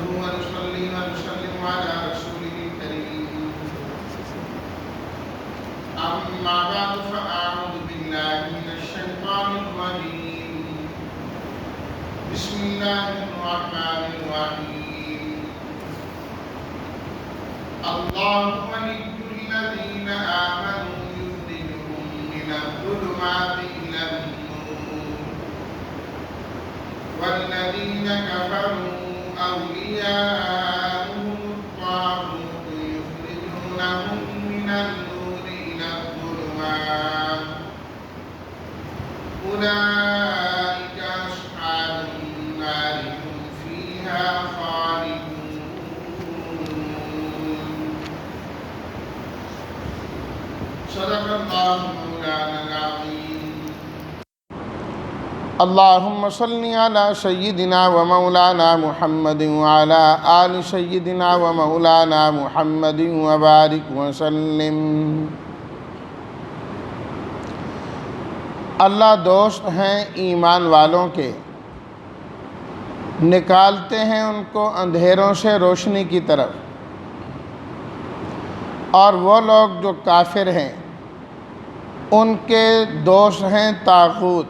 ونصلي ونسلم على رسوله الكريم. أما بعد فأعوذ بالله من الشيطان الرجيم. بسم الله الرحمن الرحيم. الله ولي الذين آمنوا يخرجهم من الظلمات إلى النور والذين كفروا أولياءهم الطاغوت يخرجونهم من النور إلى الظلمات أولئك أصحاب النار هم فيها خالدون. صدق الله مولانا العظيم. اللهم صل على سيدنا ومولانا محمد وعلى آل سيدنا ومولانا محمد وبارك وسلم. اللہ دوست ہیں ایمان والوں کے، نکالتے ہیں ان کو اندھیروں سے روشنی کی طرف، اور وہ لوگ جو کافر ہیں ان کے دوست ہیں طاغوت،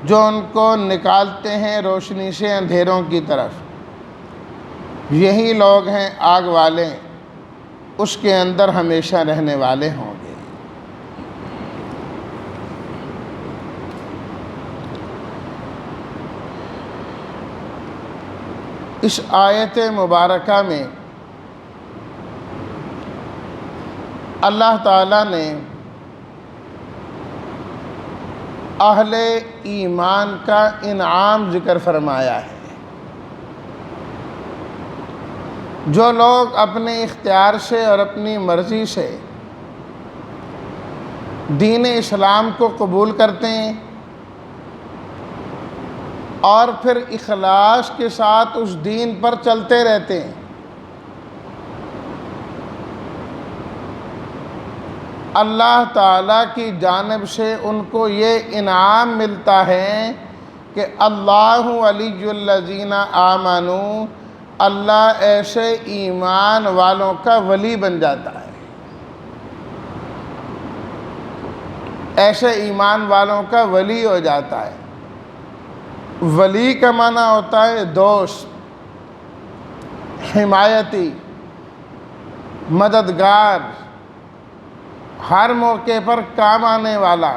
جو ان کو نکالتے ہیں روشنی سے اندھیروں کی طرف. یہی لوگ ہیں آگ والے، اس کے اندر ہمیشہ رہنے والے ہوں گے. اس آیت مبارکہ میں اللہ تعالیٰ نے اہل ایمان کا انعام ذکر فرمایا ہے. جو لوگ اپنے اختیار سے اور اپنی مرضی سے دین اسلام کو قبول کرتے ہیں اور پھر اخلاص کے ساتھ اس دین پر چلتے رہتے ہیں، اللہ تعالیٰ کی جانب سے ان کو یہ انعام ملتا ہے کہ اللہ ولی الذین آمنوا، اللہ ایسے ایمان والوں کا ولی بن جاتا ہے. ایسے ایمان والوں کا ولی ہو جاتا ہے. ولی کا معنی ہوتا ہے دوست، حمایتی، مددگار، ہر موقع پر کام آنے والا.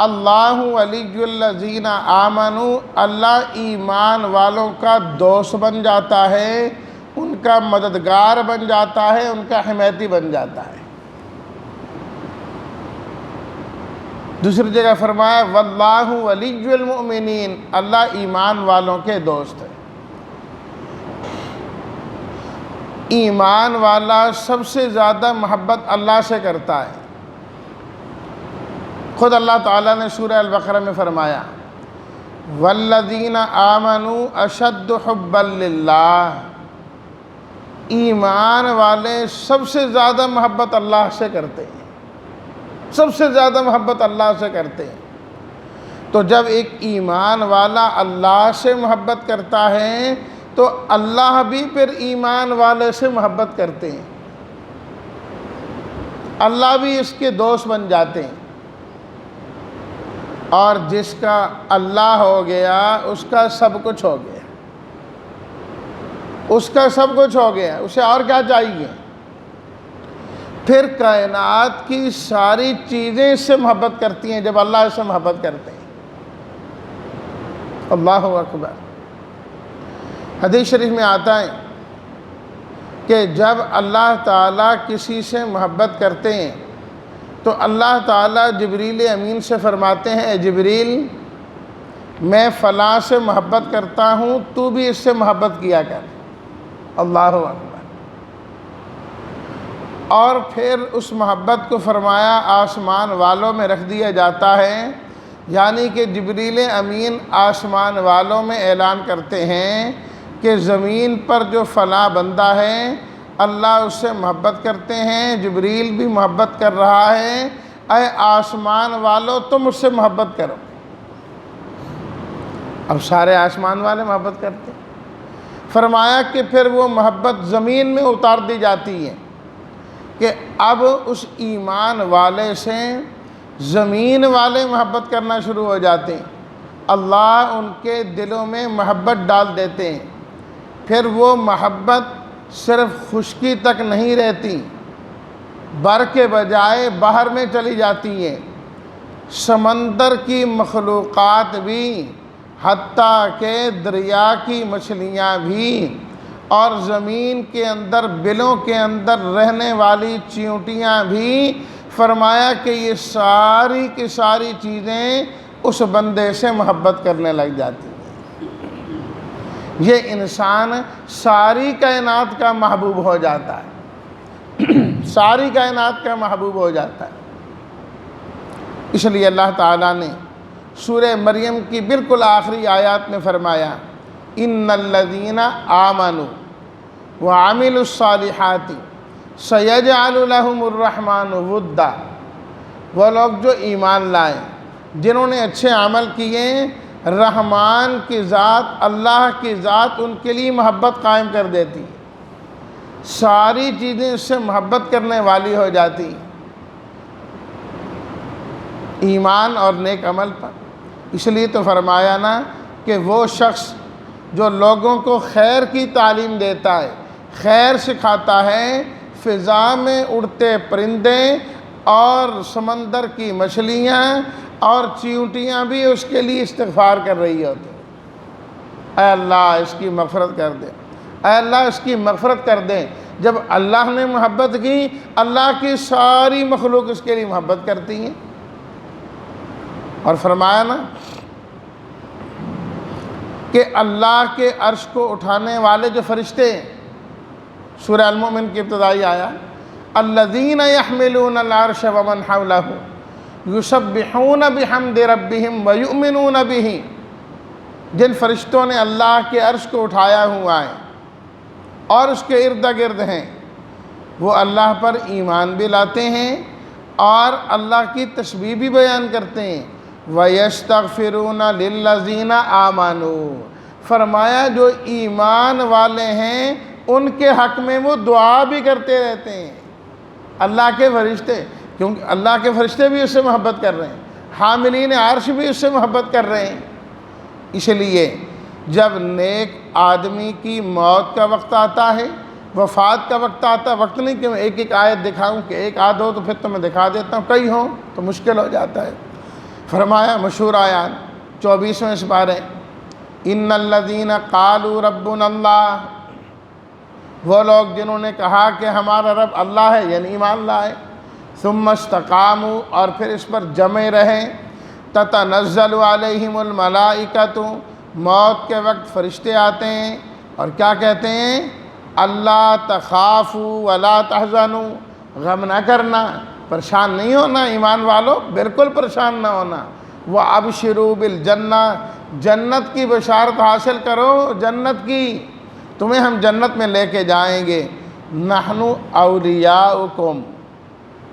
اللہ ولی الذین آمنوا، اللہ ایمان والوں کا دوست بن جاتا ہے، ان کا مددگار بن جاتا ہے، ان کا حمایتی بن جاتا ہے. دوسری جگہ فرمایا واللہ ولی المؤمنین، اللہ ایمان والوں کے دوست ہے. ایمان والا سب سے زیادہ محبت اللہ سے کرتا ہے. خود اللہ تعالیٰ نے سورہ البقرہ میں فرمایا والذین آمنوا اشد حبا للہ، ایمان والے سب سے زیادہ محبت اللہ سے کرتے ہیں، سب سے زیادہ محبت اللہ سے کرتے ہیں. تو جب ایک ایمان والا اللہ سے محبت کرتا ہے تو اللہ بھی پھر ایمان والے سے محبت کرتے ہیں، اللہ بھی اس کے دوست بن جاتے ہیں. اور جس کا اللہ ہو گیا اس کا سب کچھ ہو گیا، اس کا سب کچھ ہو گیا، اسے اور کیا چاہیے. پھر کائنات کی ساری چیزیں اس سے محبت کرتی ہیں جب اللہ اس سے محبت کرتے ہیں. اللہ اکبر. حدیث شریف میں آتا ہے کہ جب اللہ تعالیٰ کسی سے محبت کرتے ہیں تو اللہ تعالیٰ جبریل امین سے فرماتے ہیں اے جبریل، میں فلاں سے محبت کرتا ہوں، تو بھی اس سے محبت کیا کر. اللہ اکبر. اور پھر اس محبت کو فرمایا آسمان والوں میں رکھ دیا جاتا ہے، یعنی کہ جبریل امین آسمان والوں میں اعلان کرتے ہیں کہ زمین پر جو فلاں بندہ ہے اللہ اس سے محبت کرتے ہیں، جبریل بھی محبت کر رہا ہے، اے آسمان والو تم اس سے محبت کرو. اب سارے آسمان والے محبت کرتے ہیں۔ فرمایا کہ پھر وہ محبت زمین میں اتار دی جاتی ہے کہ اب اس ایمان والے سے زمین والے محبت کرنا شروع ہو جاتے ہیں، اللہ ان کے دلوں میں محبت ڈال دیتے ہیں۔ پھر وہ محبت صرف خشکی تک نہیں رہتی، بر کے بجائے باہر میں چلی جاتی ہے۔ سمندر کی مخلوقات بھی، حتیٰ کہ دریا کی مچھلیاں بھی، اور زمین کے اندر بلوں کے اندر رہنے والی چیونٹیاں بھی، فرمایا کہ یہ ساری کی ساری چیزیں اس بندے سے محبت کرنے لگ جاتی ہیں۔ یہ انسان ساری کائنات کا محبوب ہو جاتا ہے، ساری کائنات کا محبوب ہو جاتا ہے۔ اس لیے اللہ تعالیٰ نے سورہ مریم کی بالکل آخری آیات میں فرمایا، ان الذین آمنوا وعملوا الصالحات سیجعل لهم الرحمن ودا، وہ لوگ جو ایمان لائے، جنہوں نے اچھے عمل کیے، رحمان کی ذات، اللہ کی ذات ان کے لیے محبت قائم کر دیتی، ساری چیزیں اس سے محبت کرنے والی ہو جاتی، ایمان اور نیک عمل پر۔ اس لیے تو فرمایا نا کہ وہ شخص جو لوگوں کو خیر کی تعلیم دیتا ہے، خیر سکھاتا ہے، فضا میں اڑتے پرندے اور سمندر کی مچھلیاں اور چیونٹیاں بھی اس کے لیے استغفار کر رہی ہوتی ہیں، اے اللہ اس کی مغفرت کر دے، اے اللہ اس کی مغفرت کر دے۔ جب اللہ نے محبت کی، اللہ کی ساری مخلوق اس کے لیے محبت کرتی ہیں۔ اور فرمایا نا کہ اللہ کے عرش کو اٹھانے والے جو فرشتے ہیں، سورہ المؤمن کی ابتدائی آیا، الذین یحملون العرش ومن حولہ یسبحون بحمد ربہم ویؤمنون بہ، جن فرشتوں نے اللہ کے عرش کو اٹھایا ہوا ہے اور اس کے ارد گرد ہیں، وہ اللہ پر ایمان بھی لاتے ہیں اور اللہ کی تسبیح بھی بیان کرتے ہیں۔ وَيَسْتَغْفِرُونَ لِلَّذِينَ آمَنُوا، فرمایا جو ایمان والے ہیں ان کے حق میں وہ دعا بھی کرتے رہتے ہیں۔ اللہ کے فرشتے، کیونکہ اللہ کے فرشتے بھی اس سے محبت کر رہے ہیں، حاملین عرش بھی اس سے محبت کر رہے ہیں۔ اس لیے جب نیک آدمی کی موت کا وقت آتا ہے، وفات کا وقت آتا ہے، وقت نہیں کہ میں ایک ایک آیت دکھاؤں کہ ایک آدھ ہو تو پھر تو میں دکھا دیتا ہوں، کئی ہوں تو مشکل ہو جاتا ہے۔ فرمایا مشہور آیات 24ویں سپارے، ان الذین قالوا ربنا اللہ، وہ لوگ جنہوں نے کہا کہ ہمارا رب اللہ ہے، یعنی ایمان لائے، ثم استقاموا، اور پھر اس پر جمے رہیں، تتنزل علیہم الملائکۃ، موت کے وقت فرشتے آتے ہیں اور کیا کہتے ہیں، اللہ تخافوا ولا تحزنوا، غم نہ کرنا، پریشان نہیں ہونا، ایمان والو بالکل پریشان نہ ہونا، وابشروا بالجنہ، جنت کی بشارت حاصل کرو، جنت کی، تمہیں ہم جنت میں لے کے جائیں گے، نحن اولیاؤکم،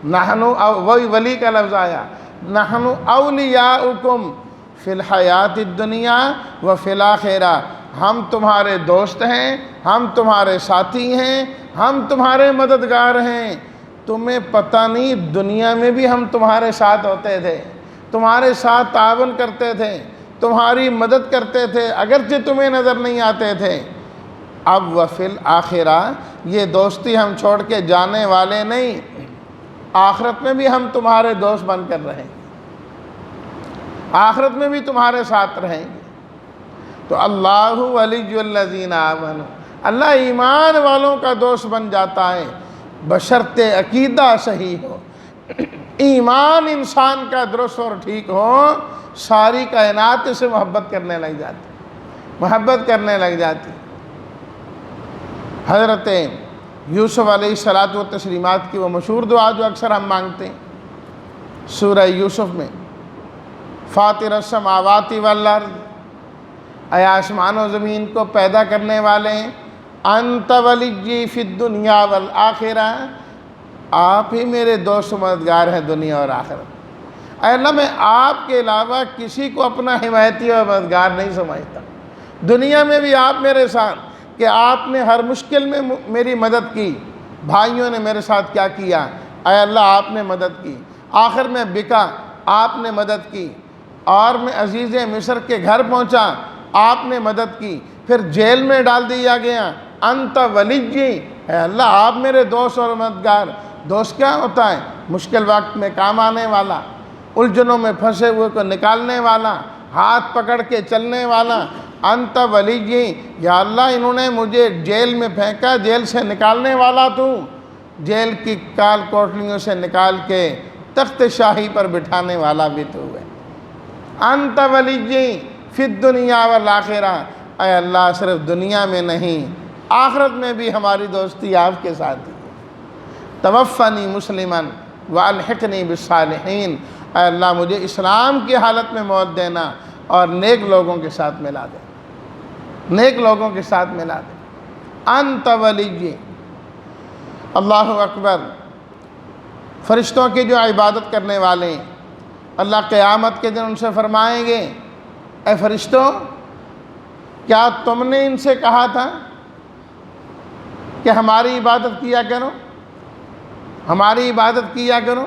وہی ولی کا لفظ آیا، نحن اولیاؤکم فی الحیات الدنیا و فی الآخرہ، ہم تمہارے دوست ہیں، ہم تمہارے ساتھی ہیں، ہم تمہارے مددگار ہیں۔ تمہیں پتہ نہیں دنیا میں بھی ہم تمہارے ساتھ ہوتے تھے، تمہارے ساتھ تعاون کرتے تھے، تمہاری مدد کرتے تھے، اگرچہ تمہیں نظر نہیں آتے تھے۔ اب وفی الآخرہ، یہ دوستی ہم چھوڑ کے جانے والے نہیں، آخرت میں بھی ہم تمہارے دوست بن کر رہیں گے، آخرت میں بھی تمہارے ساتھ رہیں گے۔ تو اللہ ولی الذین آمنوا، اللہ ایمان والوں کا دوست بن جاتا ہے، بشرط عقیدہ صحیح ہو، ایمان انسان کا درست اور ٹھیک ہو، ساری کائنات سے محبت کرنے لگ جاتی، محبت کرنے لگ جاتی۔ حضرت یوسف علیہ الصلاۃ والتسلیمات کی وہ مشہور دعا جو اکثر ہم مانگتے ہیں سورہ یوسف میں، فاطر السماوات والارض، اے آسمان و زمین کو پیدا کرنے والے، انت ولی فی الدنیا والآخرہ، آپ ہی میرے دوست و مددگار ہیں دنیا اور آخرت۔ اے اللہ میں آپ کے علاوہ کسی کو اپنا حمایتی اور مددگار نہیں سمجھتا، دنیا میں بھی آپ میرے ساتھ کہ آپ نے ہر مشکل میں میری مدد کی، بھائیوں نے میرے ساتھ کیا کیا، اے اللہ آپ نے مدد کی، آخر میں بکا آپ نے مدد کی، اور میں عزیز مصر کے گھر پہنچا آپ نے مدد کی، پھر جیل میں ڈال دیا گیا، انت ولی، اے اللہ آپ میرے دوست اور مددگار۔ دوست کیا ہوتا ہے؟ مشکل وقت میں کام آنے والا، الجھنوں میں پھنسے ہوئے کو نکالنے والا، ہاتھ پکڑ کے چلنے والا۔ انت ولی، یا اللہ انہوں نے مجھے جیل میں پھینکا، جیل سے نکالنے والا تو، جیل کی کال کوٹلیوں سے نکال کے تخت شاہی پر بٹھانے والا بھی تو ہے۔ انت ولی فی الدنیا والآخرہ، اے اللہ صرف دنیا میں نہیں آخرت میں بھی ہماری دوستی آپ کے ساتھ ہے۔ توفنی مسلماً والحقنی بالصالحین، اے اللہ مجھے اسلام کی حالت میں موت دینا اور نیک لوگوں کے ساتھ ملا دے، نیک لوگوں کے ساتھ ملا دے۔ انت ولی، اللہ اکبر۔ فرشتوں کی جو عبادت کرنے والے ہیں، اللہ قیامت کے دن ان سے فرمائیں گے، اے فرشتوں کیا تم نے ان سے کہا تھا کہ ہماری عبادت کیا کرو، ہماری عبادت کیا کرو؟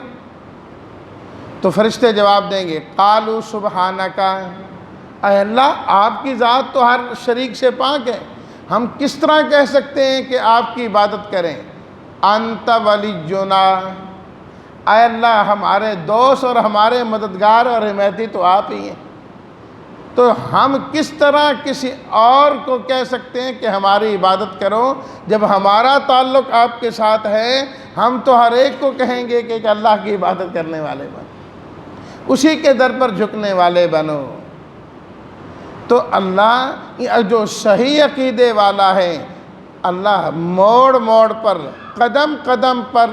تو فرشتے جواب دیں گے، قالوا سبحانک، اے اللہ آپ کی ذات تو ہر شریک سے پاک ہے، ہم کس طرح کہہ سکتے ہیں کہ آپ کی عبادت کریں؟ انت ولینا، اے اللہ ہمارے دوست اور ہمارے مددگار اور حمایتی تو آپ ہی ہیں، تو ہم کس طرح کسی اور کو کہہ سکتے ہیں کہ ہماری عبادت کرو جب ہمارا تعلق آپ کے ساتھ ہے؟ ہم تو ہر ایک کو کہیں گے کہ اللہ کی عبادت کرنے والے بنو، اسی کے در پر جھکنے والے بنو۔ تو اللہ جو صحیح عقیدے والا ہے، اللہ موڑ موڑ پر قدم قدم پر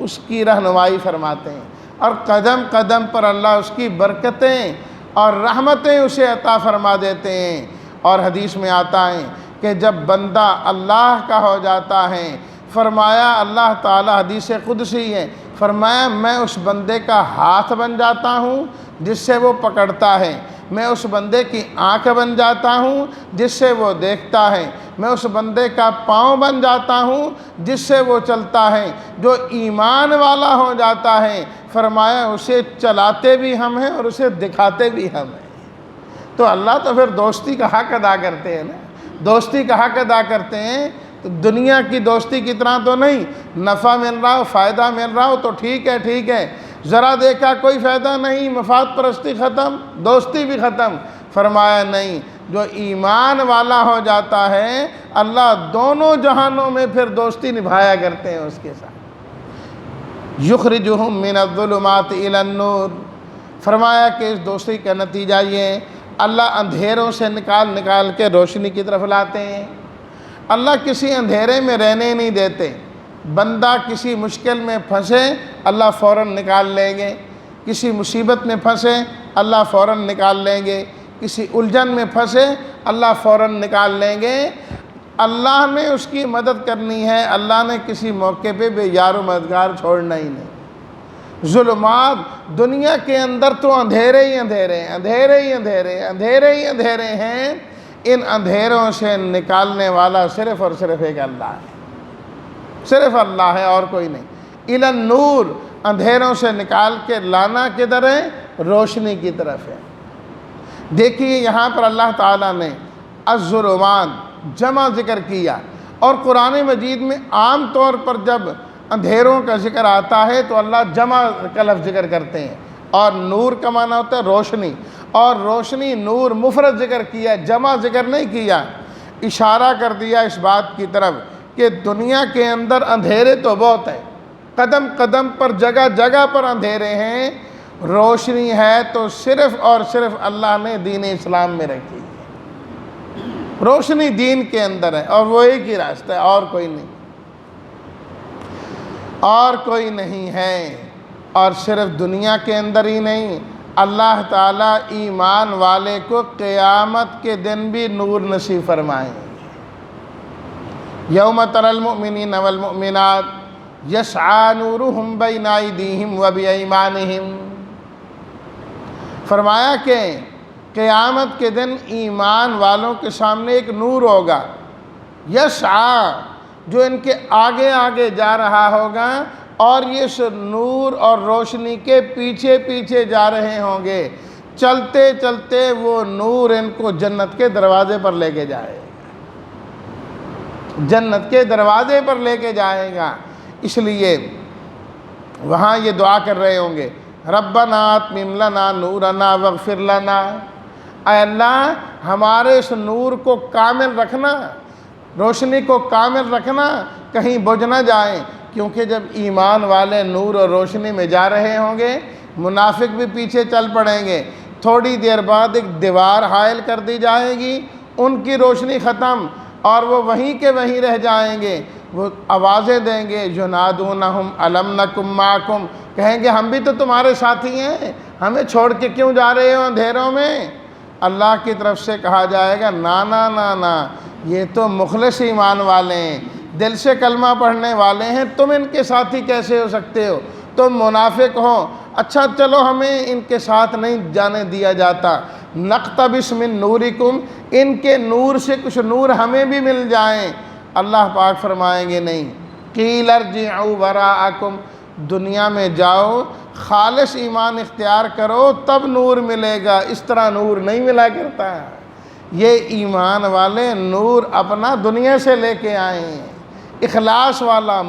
اس کی رہنمائی فرماتے ہیں، اور قدم قدم پر اللہ اس کی برکتیں اور رحمتیں اسے عطا فرما دیتے ہیں۔ اور حدیث میں آتا ہے کہ جب بندہ اللہ کا ہو جاتا ہے، فرمایا اللہ تعالی، حدیث قدسی ہے، فرمایا میں اس بندے کا ہاتھ بن جاتا ہوں جس سے وہ پکڑتا ہے، میں اس بندے کی آنکھ بن جاتا ہوں جس سے وہ دیکھتا ہے، میں اس بندے کا پاؤں بن جاتا ہوں جس سے وہ چلتا ہے۔ جو ایمان والا ہو جاتا ہے، فرمایا اسے چلاتے بھی ہم ہیں اور اسے دکھاتے بھی ہم ہیں۔ تو اللہ تو پھر دوستی کا حق ادا کرتے ہیں نا، دوستی کا حق ادا کرتے ہیں۔ تو دنیا کی دوستی کی طرح تو نہیں، نفع مل رہا ہو، فائدہ مل رہا ہو تو ٹھیک ہے ٹھیک ہے، ذرا دیکھا کوئی فائدہ نہیں، مفاد پرستی ختم، دوستی بھی ختم۔ فرمایا نہیں، جو ایمان والا ہو جاتا ہے اللہ دونوں جہانوں میں پھر دوستی نبھایا کرتے ہیں اس کے ساتھ۔ یخرجہم من الظلمات الی النور، فرمایا کہ اس دوستی کا نتیجہ یہ اللہ اندھیروں سے نکال نکال کے روشنی کی طرف لاتے ہیں۔ اللہ کسی اندھیرے میں رہنے نہیں دیتے، بندہ کسی مشکل میں پھنسے اللہ فوراً نکال لیں گے، کسی مصیبت میں پھنسے اللہ فوراً نکال لیں گے، کسی الجھن میں پھنسے اللہ فوراً نکال لیں گے۔ اللہ نے اس کی مدد کرنی ہے، اللہ نے کسی موقع پہ بے یار و مددگار چھوڑنا ہی نہیں۔ ظلمات، دنیا کے اندر تو اندھیرے ہی اندھیرے ہیں، اندھیرے ہی اندھیرے، اندھیرے ہی اندھیرے ہیں، ان اندھیروں سے نکالنے والا صرف اور صرف ایک اللہ ہے، صرف اللہ ہے اور کوئی نہیں۔ الی النور، اندھیروں سے نکال کے لانا کدھر ہے؟ روشنی کی طرف ہے۔ دیکھیے یہاں پر اللہ تعالیٰ نے الظلمات جمع ذکر کیا، اور قرآن مجید میں عام طور پر جب اندھیروں کا ذکر آتا ہے تو اللہ جمع کا لفظ ذکر کرتے ہیں، اور نور کا معنی ہوتا ہے روشنی، اور روشنی نور مفرد ذکر کیا، جمع ذکر نہیں کیا، اشارہ کر دیا اس بات کی طرف کہ دنیا کے اندر اندھیرے تو بہت ہیں، قدم قدم پر جگہ جگہ پر اندھیرے ہیں، روشنی ہے تو صرف اور صرف اللہ نے دین اسلام میں رکھی ہے، روشنی دین کے اندر ہے، اور وہ ایک ہی راستہ ہے، اور کوئی نہیں، اور کوئی نہیں ہے۔ اور صرف دنیا کے اندر ہی نہیں، اللہ تعالیٰ ایمان والے کو قیامت کے دن بھی نور نصیب فرمائیں گے۔ یوم تری المؤمنین والمؤمنات یسعی نورہم بین ایدیہم وبایمانہم، فرمایا کہ قیامت کے دن ایمان والوں کے سامنے ایک نور ہوگا، یسعیٰ، جو ان کے آگے آگے جا رہا ہوگا، اور یہ اس نور اور روشنی کے پیچھے پیچھے جا رہے ہوں گے۔ چلتے چلتے وہ نور ان کو جنت کے دروازے پر لے کے جائے گا، جنت کے دروازے پر لے کے جائے گا۔ اس لیے وہاں یہ دعا کر رہے ہوں گے، ربنا اتمم لنا نورنا واغفر لنا، اے اللہ ہمارے اس نور کو کامل رکھنا، روشنی کو کامل رکھنا، کہیں بجھ نہ جائیں، کیونکہ جب ایمان والے نور اور روشنی میں جا رہے ہوں گے، منافق بھی پیچھے چل پڑیں گے، تھوڑی دیر بعد ایک دیوار حائل کر دی جائے گی، ان کی روشنی ختم اور وہ وہیں کے وہیں رہ جائیں گے۔ وہ آوازیں دیں گے، ینادونہم الم نکم معکم، کہیں گے ہم بھی تو تمہارے ساتھی ہیں، ہمیں چھوڑ کے کیوں جا رہے ہو اندھیروں میں؟ اللہ کی طرف سے کہا جائے گا، نا نا نا نا، یہ تو مخلص ایمان والے ہیں، دل سے کلمہ پڑھنے والے ہیں، تم ان کے ساتھی کیسے ہو سکتے ہو؟ تم منافق ہو، اچھا چلو ہمیں ان کے ساتھ نہیں جانے دیا جاتا، نقتبس من نورکم، ان کے نور سے کچھ نور ہمیں بھی مل جائیں۔ اللہ پاک فرمائیں گے نہیں، قیل ارجعوا وراءکم، دنیا میں جاؤ، خالص ایمان اختیار کرو تب نور ملے گا، اس طرح نور نہیں ملا کرتا۔ یہ ایمان والے نور اپنا دنیا سے لے کے آئے ہیں، اخلاص والا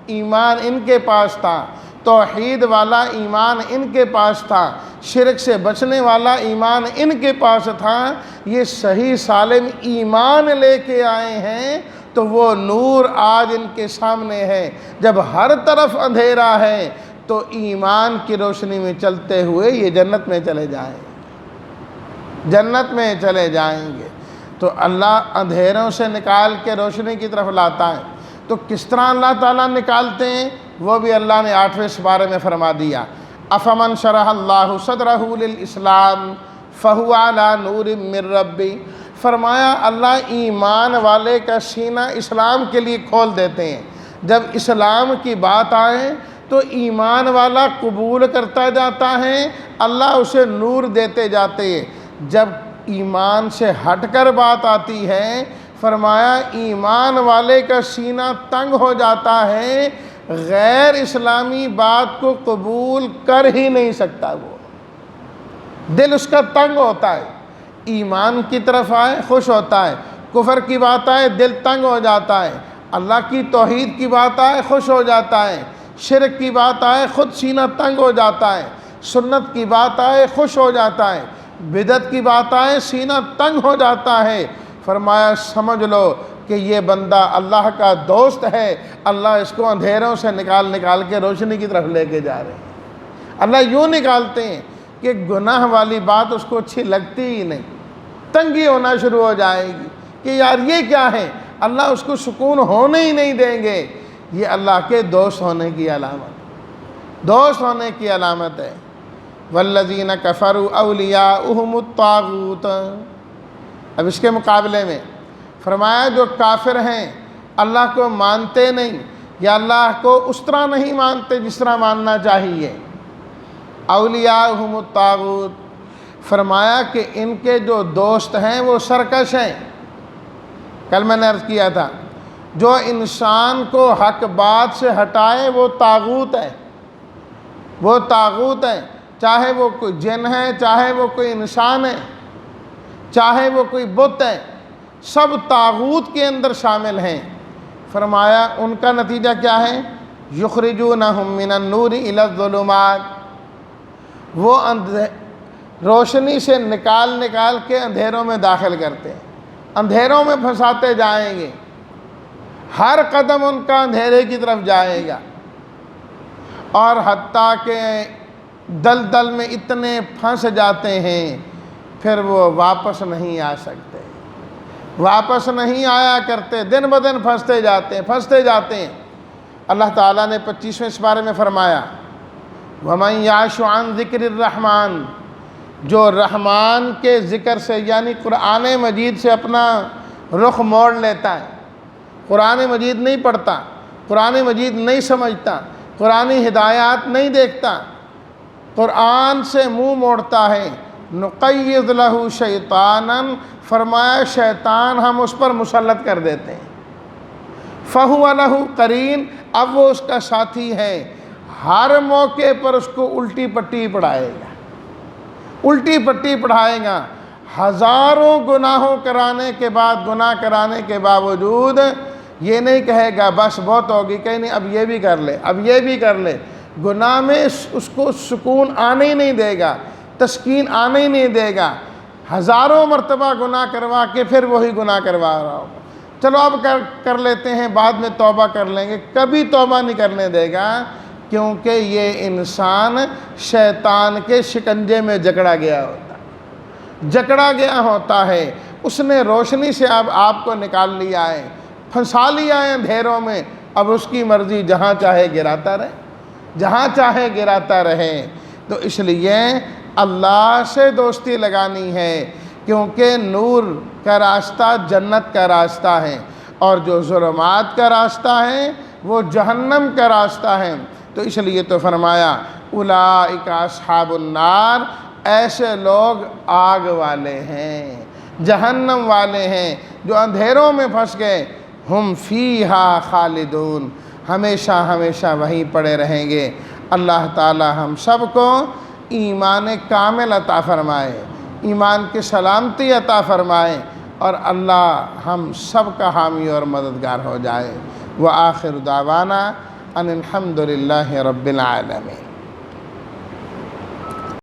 ایمان ان کے پاس تھا، توحید والا ایمان ان کے پاس تھا، شرک سے بچنے والا ایمان ان کے پاس تھا، یہ صحیح سالم ایمان لے کے آئے ہیں، تو وہ نور آج ان کے سامنے ہے۔ جب ہر طرف اندھیرا ہے تو ایمان کی روشنی میں چلتے ہوئے یہ جنت میں چلے جائیں گے، جنت میں چلے جائیں گے۔ تو اللہ اندھیروں سے نکال کے روشنی کی طرف لاتا ہے، تو کس طرح اللہ تعالیٰ نکالتے ہیں وہ بھی اللہ نے 8ویں سپارے میں فرما دیا، افمن شرح اللہ صدرہ للاسلام فہو علی نور من ربی، فرمایا اللہ ایمان والے کا سینہ اسلام کے لیے کھول دیتے ہیں۔ جب اسلام کی بات آئے تو ایمان والا قبول کرتا جاتا ہے، اللہ اسے نور دیتے جاتے ہیں۔ جب ایمان سے ہٹ کر بات آتی ہے، فرمایا ایمان والے کا سینہ تنگ ہو جاتا ہے، غیر اسلامی بات کو قبول کر ہی نہیں سکتا، وہ دل اس کا تنگ ہوتا ہے، ایمان کی طرف آئے خوش ہوتا ہے، کفر کی بات آئے دل تنگ ہو جاتا ہے، اللہ کی توحید کی بات آئے خوش ہو جاتا ہے، شرک کی بات آئے خود سینہ تنگ ہو جاتا ہے، سنت کی بات آئے خوش ہو جاتا ہے، بدعت کی بات آئے سینہ تنگ ہو جاتا ہے۔ فرمایا سمجھ لو کہ یہ بندہ اللہ کا دوست ہے، اللہ اس کو اندھیروں سے نکال کے روشنی کی طرف لے کے جا رہے ہیں۔ اللہ یوں نکالتے ہیں کہ گناہ والی بات اس کو اچھی لگتی ہی نہیں، تنگی ہونا شروع ہو جائے گی کہ یار یہ کیا ہے، اللہ اس کو سکون ہونے ہی نہیں دیں گے۔ یہ اللہ کے دوست ہونے کی علامت، دوست ہونے کی علامت ہے۔ والذین کفروا اولیاؤہم الطاغوت، اب اس کے مقابلے میں فرمایا جو کافر ہیں، اللہ کو مانتے نہیں یا اللہ کو اس طرح نہیں مانتے جس طرح ماننا چاہیے، اولیاؤہم الطاغوت، فرمایا کہ ان کے جو دوست ہیں وہ سرکش ہیں۔ کل میں نے عرض کیا تھا، جو انسان کو حق بات سے ہٹائے وہ طاغوت ہے، وہ طاغوت ہے، چاہے وہ کوئی جن ہے، چاہے وہ کوئی انسان ہے، چاہے وہ کوئی بت ہے، سب طاغوت کے اندر شامل ہیں۔ فرمایا ان کا نتیجہ کیا ہے، یخرجونہم من النور الی الظلمات، وہ روشنی سے نکال کے اندھیروں میں داخل کرتے ہیں، اندھیروں میں پھنساتے جائیں گے، ہر قدم ان کا اندھیرے کی طرف جائے گا، اور حتیٰ کہ دلدل میں اتنے پھنس جاتے ہیں پھر وہ واپس نہیں آ سکتے، واپس نہیں آیا کرتے، دن بدن پھنستے جاتے ہیں۔ اللہ تعالیٰ نے 25ویں سپارے میں فرمایا، وَمَنْ يَعْشُ عَنْ ذِكْرِ الرَّحْمَنِ، جو رحمان کے ذکر سے یعنی قرآن مجید سے اپنا رخ موڑ لیتا ہے، قرآن مجید نہیں پڑھتا، قرآن مجید نہیں سمجھتا، قرآنی ہدایات نہیں دیکھتا، قرآن سے منہ موڑتا ہے، نقید لہو شیطانا، فرمایا شیطان ہم اس پر مسلط کر دیتے ہیں، فہو لہو قرین، اب وہ اس کا ساتھی ہے، ہر موقع پر اس کو الٹی پٹی پڑھائے گا، الٹی پٹی پڑھائے گا، ہزاروں گناہوں کرانے کے بعد، گناہ کرانے کے باوجود یہ نہیں کہے گا بس بہت ہوگی، کہیں نہیں اب یہ بھی کر لے، اب یہ بھی کر لے، گناہ میں اس کو سکون آنے ہی نہیں دے گا، تسکین آنے ہی نہیں دے گا، ہزاروں مرتبہ گناہ کروا کے پھر وہی گناہ کروا رہا ہوگا، چلو اب کر لیتے ہیں بعد میں توبہ کر لیں گے، کبھی توبہ نہیں کرنے دے گا، کیونکہ یہ انسان شیطان کے شکنجے میں جکڑا گیا ہوتا ہے، اس نے روشنی سے اب آپ کو نکال لیا ہے، پھنسا لیا ہے اندھیروں میں، اب اس کی مرضی جہاں چاہے گراتا رہے، جہاں چاہے گراتا رہے۔ تو اس لیے اللہ سے دوستی لگانی ہے، کیونکہ نور کا راستہ جنت کا راستہ ہے، اور جو ظلمات کا راستہ ہے وہ جہنم کا راستہ ہے۔ تو اس لیے تو فرمایا اولئک اصحاب النار، ایسے لوگ آگ والے ہیں، جہنم والے ہیں، جو اندھیروں میں پھنس گئے، ہم فیہا خالدون، ہمیشہ ہمیشہ وہیں پڑے رہیں گے۔ اللہ تعالی ہم سب کو ایمان کامل عطا فرمائے، ایمان کی سلامتی عطا فرمائے، اور اللہ ہم سب کا حامی اور مددگار ہو جائے۔ وآخر دعوانا ان الحمد للہ رب العالمین۔